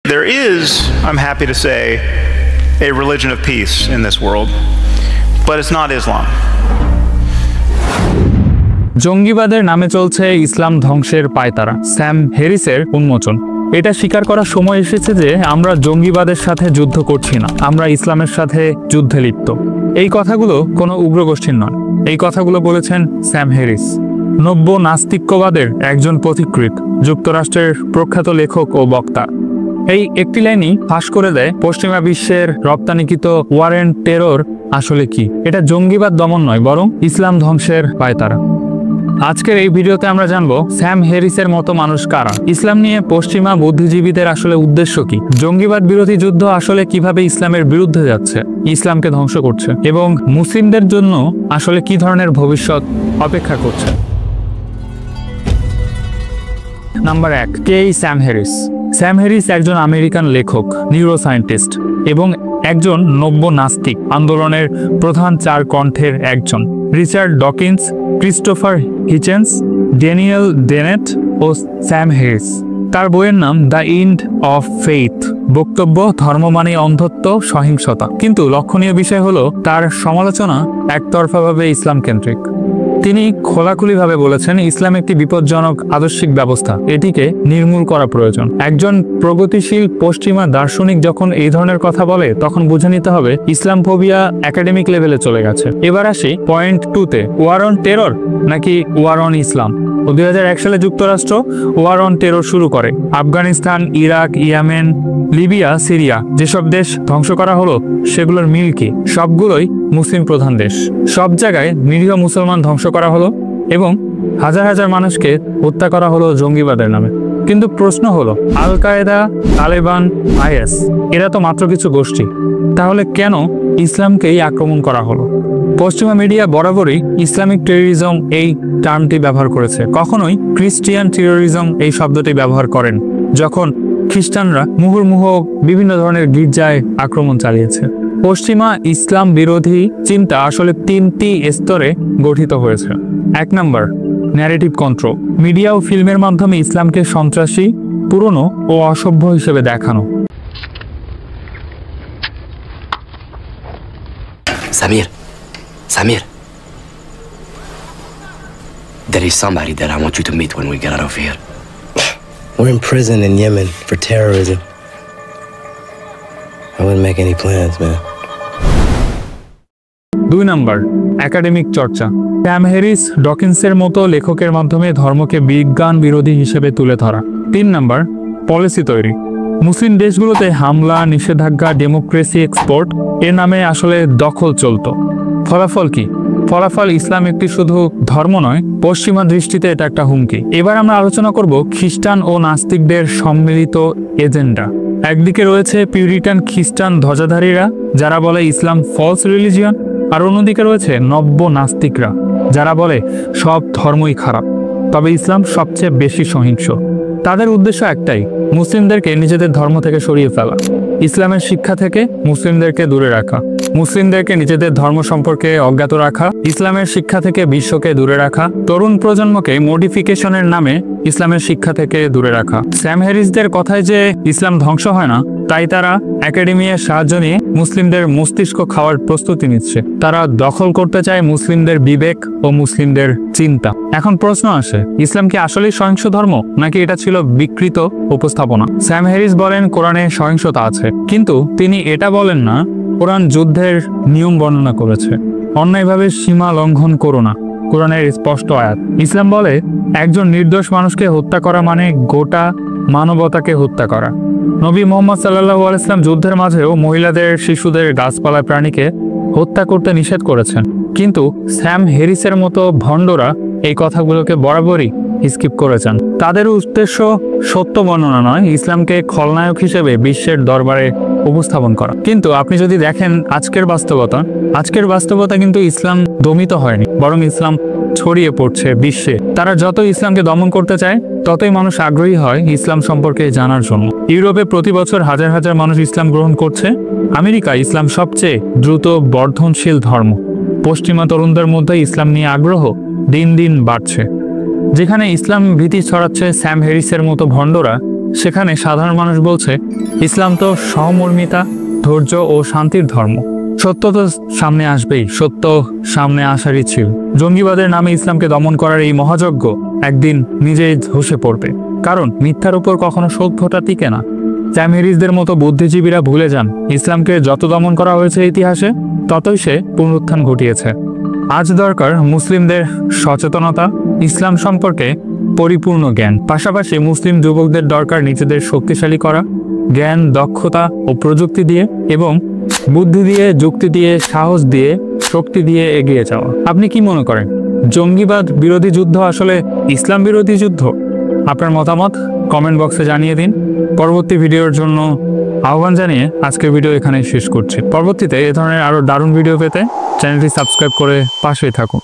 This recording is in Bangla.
There is, I'm happy to say, a religion of peace in this world, but it's not Islam. জঙ্গিবাদের নামে চলছে ইসলাম ধ্বংসের পায়তারা, স্যাম হ্যারিসের উন্মোচন। এটা স্বীকার করার সময় এসেছে যে আমরা জঙ্গিবাদের সাথে যুদ্ধ করছি না, আমরা ইসলামের সাথে যুদ্ধে লিপ্ত। এই কথাগুলো কোনো উগ্রগোষ্ঠীর নয়, এই কথাগুলো বলেছেন স্যাম হ্যারিস, নব্য নাস্তিক্যবাদের একজন পথিকৃৎ, যুক্তরাষ্ট্রের প্রখ্যাত লেখক ও বক্তা। এই একটি লাইনই ফাঁস করে দেয় পশ্চিমা বিশ্বের রপ্তানিকৃত ওয়ার অ্যান্ড টেরর আসলে কি। এটা জঙ্গিবাদ দমন নয়, বরং ইসলাম ধ্বংসের পায়তারা। আজকের এই ভিডিওতে আমরা জানবো স্যাম হ্যারিসের মতো মানুষ কারা, ইসলাম নিয়ে পশ্চিমা বুদ্ধিজীবীদের আসলে উদ্দেশ্য কি, জঙ্গিবাদ বিরোধী যুদ্ধ আসলে কিভাবে ইসলামের বিরুদ্ধে যাচ্ছে, ইসলামকে ধ্বংস করছে, এবং মুসলিমদের জন্য আসলে কি ধরনের ভবিষ্যৎ অপেক্ষা করছে। নাম্বার 1, কে এই স্যাম হ্যারিস? স্যাম হ্যারিস একজন আমেরিকান লেখক, নিউরোসায়েন্টিস্ট এবং একজন নব্য নাস্তিক আন্দোলনের প্রধান 4 কণ্ঠের একজন। Richard Dawkins, Christopher Hitchens, Daniel Dennett ও স্যাম হ্যারিস। তার বইয়ের নাম দ্য এন্ড অফ ফেইথ। বক্তব্য: ধর্ম মানে অন্ধত্ব, সহিংসতা। কিন্তু লক্ষণীয় বিষয় হলো তার সমালোচনা একতরফাভাবে ইসলাম কেন্দ্রিক। তিনি খোলাখুলিভাবে বলেছেন ইসলাম একটি বিপজ্জনক আদর্শিক ব্যবস্থা, এটিকে নির্মূল করা প্রয়োজন। একজন প্রগতিশীল পশ্চিমা দার্শনিক যখন এই ধরনের কথা বলে তখন বুঝে নিতে হবে ইসলাম ফোবিয়া একাডেমিক লেভেলে চলে গেছে। এবার আসি পয়েন্ট 2-তে, ওয়ার অন টেরর নাকি ওয়ার অন ইসলাম। 2001 সালে যুক্তরাষ্ট্র ওয়ার অন টেরর শুরু করে। Afghanistan, Iraq, Yemen, Libya, Syria যেসব দেশ ধ্বংস করা হলো সেগুলোর মিল কি? সবগুলোই মুসলিম প্রধান দেশ। সব জায়গায় নিরীহ মুসলমান ধ্বংস করা হলো এবং হাজার হাজার মানুষকে হত্যা করা হলো জঙ্গিবাদের নামে। কিন্তু প্রশ্ন হলো, আল কায়েদা, তালেবান, আইএস এরা তো মাত্র কিছু গোষ্ঠী, তাহলে কেন ইসলামকেই আক্রমণ করা হলো? পশ্চিমা মিডিয়া বরাবরই ইসলামিক টেররিজম এই টার্মটি ব্যবহার করেছে, কখনোই ক্রিশ্চিয়ান টেররিজম এই শব্দটি ব্যবহার করেন যখন খ্রিস্টানরা মুহুর্মুহ বিভিন্ন ধরনের গির্জায় আক্রমণ চালিয়েছে। পশ্চিমা ইসলাম বিরোধী চিন্তা আসলে 3টি স্তরে গঠিত হয়েছে। 1 নম্বর, ন্যারেটিভ কন্ট্রোল। মিডিয়া ও ফিল্মের মাধ্যমে ইসলামকে সন্ত্রাসী, পুরনো ও অসভ্য হিসেবে দেখানো। Samir, there is somebody that I want you to meet when we get out of here. We're in prison in Yemen for terrorism. I wouldn't make any plans, man. 2 number, academic চর্চা। স্যাম হ্যারিস, ডকিন্সের মতো লেখকের মাধ্যমে ধর্মকে বিজ্ঞান বিরোধী হিসেবে তুলে ধরা। 3 নম্বর, পলিসি তৈরি। মুসলিম দেশগুলোতে হামলা, নিষেধাজ্ঞা, ডেমোক্রেসি এক্সপোর্ট এর নামে আসলে দখল চলতো। ফলাফল কি? ফলাফল ইসলাম একটি শুধু ধর্ম নয়, পশ্চিমা দৃষ্টিতে এটা একটা হুমকি। এবার আমরা আলোচনা করব খ্রিস্টান ও নাস্তিকদের সম্মিলিত এজেন্ডা। একদিকে রয়েছে পিউরিটান খ্রিস্টান ধ্বজাধারীরা যারা বলে ইসলাম ফলস রিলিজিয়ন, আর অন্যদিকে রয়েছে নব্য নাস্তিকরা যারা বলে সব ধর্মই খারাপ, তবে ইসলাম সবচেয়ে বেশি সহিংস। তাদের উদ্দেশ্য একটাই, মুসলিমদেরকে নিজেদের ধর্ম থেকে সরিয়ে ফেলা, ইসলামের শিক্ষা থেকে মুসলিমদেরকে দূরে রাখা, মুসলিমদেরকে নিজেদের ধর্ম সম্পর্কে অজ্ঞাত রাখা, ইসলামের শিক্ষা থেকে বিশ্বকে দূরে রাখা, তরুণ প্রজন্মকে মডিফিকেশনের নামে ইসলামের শিক্ষা থেকে দূরে রাখা। স্যাম হ্যারিসদের কথায় যে ইসলাম ধ্বংস হয় না, তাই তারা একাডেমিয়ার সাহায্য নিয়ে মুসলিমদের মস্তিষ্ক খাওয়ার প্রস্তুতি নিচ্ছে। তারা দখল করতে চায় মুসলিমদের বিবেক ও মুসলিমদের চিন্তা। এখন প্রশ্ন আসে, ইসলাম কি আসলেই সহিংস ধর্ম নাকি এটা ছিল বিকৃত উপস্থাপনা? স্যাম হ্যারিস বলেন কোরআনে সহিংসতা আছে, কিন্তু তিনি এটা বলেন না কোরআন যুদ্ধের নিয়ম বর্ণনা করেছে। অন্যায়ভাবে সীমা লঙ্ঘন করো না, কোরআনের স্পষ্ট আয়াত। ইসলাম বলে একজন নির্দোষ মানুষকে হত্যা করা মানে গোটা মানবতাকে হত্যা করা। নবী মুহাম্মদ সাল্লাল্লাহু আলাইহি ওয়াসাল্লাম যুদ্ধের মাঝেও মহিলাদের, শিশুদের, গাছপালা, প্রাণীকে হত্যা করতে নিষেধ করেছেন। কিন্তু স্যাম হ্যারিসের মতো ভণ্ডরা এই কথাগুলোকে বরাবরই স্কিপ করেছেন। তাদের উদ্দেশ্য সত্য বর্ণনা নয়, ইসলামকে খলনায়ক হিসেবে বিশ্বের দরবারে উপস্থাপন করা। কিন্তু আপনি যদি দেখেন আজকের বাস্তবতা কিন্তু ইসলাম দমিত হয়নি, বরং ইসলাম ছড়িয়ে পড়ছে বিশ্বে। তারা যত ইসলামকে দমন করতে চায় ততই মানুষ আগ্রহী হয় ইসলাম সম্পর্কে জানার জন্য। ইউরোপে প্রতি বছর হাজার হাজার মানুষ ইসলাম গ্রহণ করছে। আমেরিকা ইসলাম সবচেয়ে দ্রুত বর্ধনশীল ধর্ম। পশ্চিমা তরুণদের মধ্যে ইসলাম নিয়ে আগ্রহ দিন দিন বাড়ছে। যেখানে ইসলাম ভীতি ছড়াচ্ছে স্যাম হ্যারিসের মতো ভণ্ডরা সেখানে সাধারণ মানুষ বলছে ইসলাম তো সহমর্মিতা, ধৈর্য ও শান্তির ধর্ম। সত্য তো সামনে আসবেই, সত্য সামনে আসারই ছিল। জঙ্গিবাদের নামে ইসলামকে দমন করার এই মহাযজ্ঞ একদিন নিজেই ধসে পড়বে, কারণ মিথ্যার উপর কখনো সভ্যতা টিকে না। স্যাম হ্যারিসদের মতো বুদ্ধিজীবীরা ভুলে যান ইসলামকে যত দমন করা হয়েছে ইতিহাসে, ততই সে পুনরুত্থান ঘটিয়েছে। আজ দরকার মুসলিমদের সচেতনতা, ইসলাম সম্পর্কে পরিপূর্ণ জ্ঞান। পাশাপাশি মুসলিম যুবকদের দরকার নিজেদের শক্তিশালী করা, জ্ঞান, দক্ষতা ও প্রযুক্তি দিয়ে এবং বুদ্ধি দিয়ে, যুক্তি দিয়ে, সাহস দিয়ে, শক্তি দিয়ে এগিয়ে যাওয়া। আপনি কি মনে করেন, জঙ্গিবাদ বিরোধী যুদ্ধ আসলে ইসলাম বিরোধী যুদ্ধ? আপনার মতামত কমেন্ট বক্সে জানিয়ে দিন। পরবর্তী ভিডিওর জন্য আহ্বান জানিয়ে আজকের ভিডিও এখানে শেষ করছি। পরবর্তীতে এ ধরনের আরও দারুণ ভিডিও পেতে চ্যানেলটি সাবস্ক্রাইব করে পাশেই থাকুন।